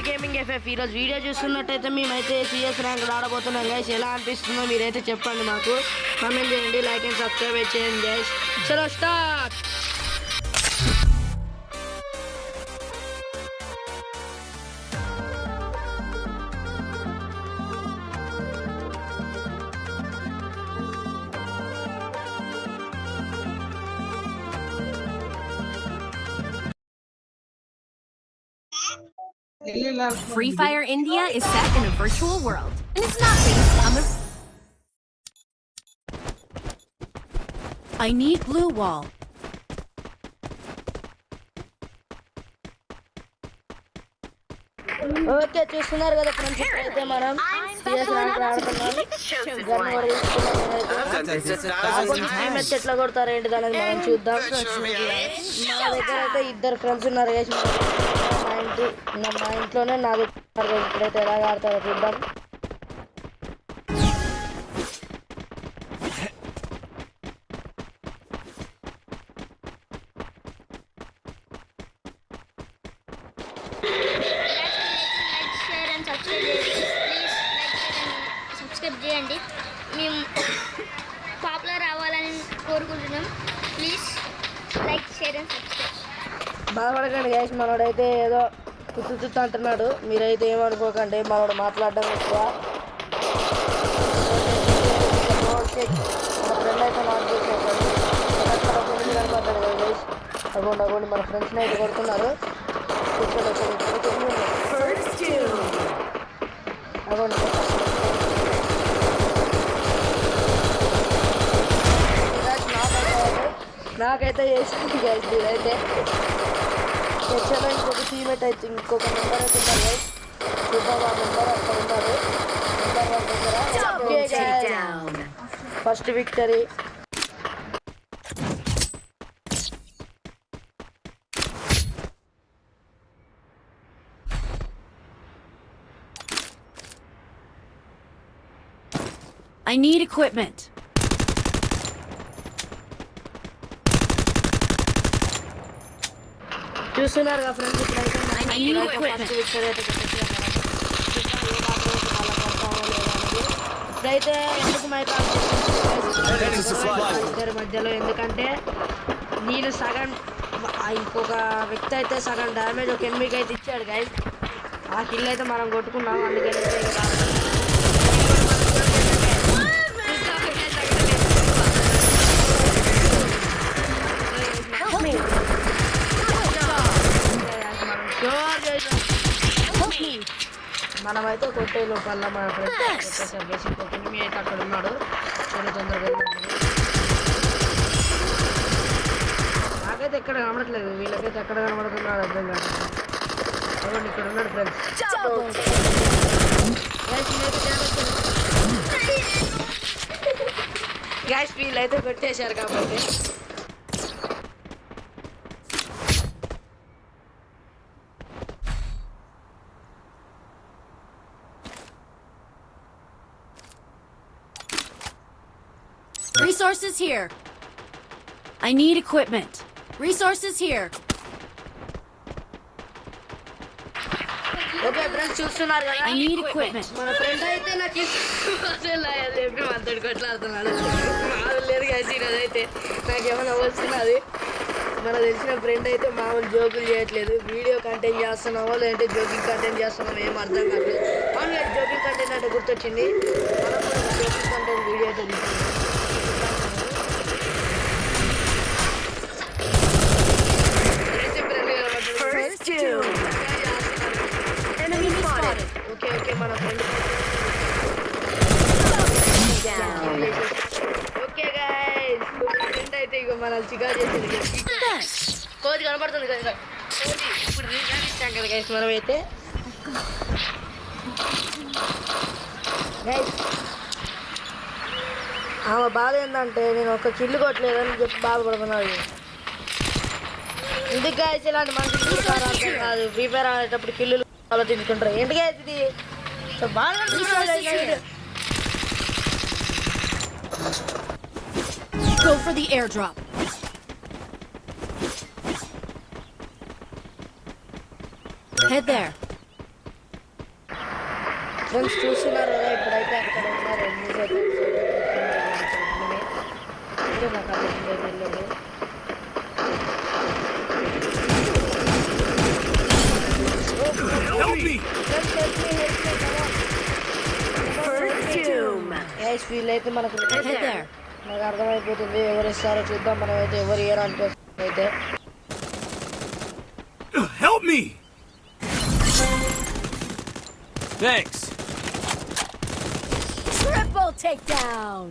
Gaming FF ఈరోజు video చూస్తున్నట్టయితే మేమైతే సిఎస్ ర్యాంక్ ఆడబోతున్నాం గైస్. ఎలా అనిపిస్తుందో మీరైతే చెప్పండి, మాకు కామెంట్ చేయండి, లైక్ అండ్ సబ్స్క్రైబ్ చేయండి గైస్. చలో start. Free Fire India is set in a virtual world, and it's not based on the... I need blue wall. Okay, చూస్తున్నారు కదా ఫ్రెండ్స్, ఇప్పుడైతే మనం సిఎస్ ర్యాంక్ ఆడుతున్నాం. ఎట్లా కొడతారు ఏంటి అనేది మనం చూద్దాం. నా దగ్గర అయితే ఇద్దరు ఫ్రెండ్స్ ఉన్నారు గైస్. మా ఇంట్లోనే నా దగ్గర ఇప్పుడైతే ఎలా ఆడతారో చూద్దాం. సబ్స్క్రైబ్ చేయండి, మేము పాపులర్ అవ్వాలని కోరుకుంటున్నాం. Please like, share and subscribe. బాధపడకండి గైస్, మనోడైతే ఏదో తుత్తు అంటున్నాడు, మీరైతే ఏమనుకోకండి. మనోడు మాట్లాడడం ఎక్కువ. మన ఫ్రెండ్ అయితే నాట్ చేసేసాడు కనపడతాడు కదా గైస్. అగోండి మన ఫ్రెండ్స్ని అయితే కొడుతున్నారు. అగోండి నాకైతే వేసింది గైస్. మీరైతే సెక్షన్లో ఇంకొక టీమేట్ అయితే ఇంకొక మెంబర్ అయితే ఉన్నారు గైస్. చూద్దాం, ఆ మెంబర్ అక్కడ ఉన్నారు. నెంబర్ 1 దగ్గర first victory. I need equipment. చూస్తున్నారు కదా ఫ్రెండ్స్, ఇప్పుడైతే ఇప్పుడైతే ఎందుకు ఇద్దరి మధ్యలో, ఎందుకంటే నేను సగం, ఇంకొక వ్యక్తి అయితే సగం డ్యామేజ్ ఒక ఎనిమిదికి అయితే ఇచ్చాడు గైస్. ఆ కిల్ అయితే మనం కొట్టుకున్నాం. అందుకని మనమైతే కొట్టే లోపల మన ఫ్రెండ్స్ కొట్టేసారు. మీ అయితే అక్కడ ఉన్నాడు, చాలా తొందరగా. నాకైతే ఎక్కడ కనబడట్లేదు, వీళ్ళకైతే ఎక్కడ కనబడుతున్నాడు అర్థం కాదు. అవును, ఇక్కడ ఉన్నాడు ఫ్రెండ్స్. గ్యాస్ వీళ్ళైతే కొట్టేశారు కాబట్టి Resources here. I need equipment. Resources here. Okay friends, చూస్తున్నారు కదా, I need equipment. మన ఫ్రెండ్ అయితే నాకు చెప్పి మాట్లాడు కొట్లాడుతున్నాడు. మామూలు లేదు కదా ఈరోజు అయితే, నాకేమైనా వస్తున్నది. మనకు తెలిసిన ఫ్రెండ్ అయితే మామూలు జోకులు చేయట్లేదు. వీడియో కంటెంట్ చేస్తున్నామో లేదంటే జోకింగ్ కంటెంట్ చేస్తున్నామో ఏం అర్థం కావట్లేదు. మామూలుగా జోకింగ్ కంటెంట్ అంటే గుర్తొచ్చింది, మనం కూడా జోకింగ్ కంటెంట్ వీడియో అయితే తీసుకున్నాం. ఓకే మన ఫ్రెండ్ ఓకే గైస్, ఫ్రెండ్ అయితే ఇక మన చికా చేసింది. కోతి కనపడుతుంది కదా, కోతి ఇప్పుడు ఇచ్చాం కదా గైస్. మనం అయితే గైస్, ఆమె బాధ ఏంటంటే నేను ఒక కిల్లు కొట్టలేదని చెప్పి బాధపడుతున్నాడు. ఇందుకు గైస్ ఇలాంటి మంచి అర్థం కాదు. ఫ్రీ ఫైర్ ఆడేటప్పుడు కిల్లులు ఆలోచించుకుంటారు. ఏంటి గైస్ ఇది బాగా. Go for the airdrop. Head there. Friends చూస్తున్నారు కదా ఇప్పుడైతే అక్కడ ఉన్నారు ఎన్ని సెకండ్స్ నాకు అర్థం వెళ్ళండి. వీళ్ళైతే మనకు నాకు అర్థమైపోతుంది ఎవరు ఇస్తారో చూద్దాం. మనం అయితే ఎవరు ఇయ్యరు అనుకోసం అయితే Help me! Thanks. Triple takedown.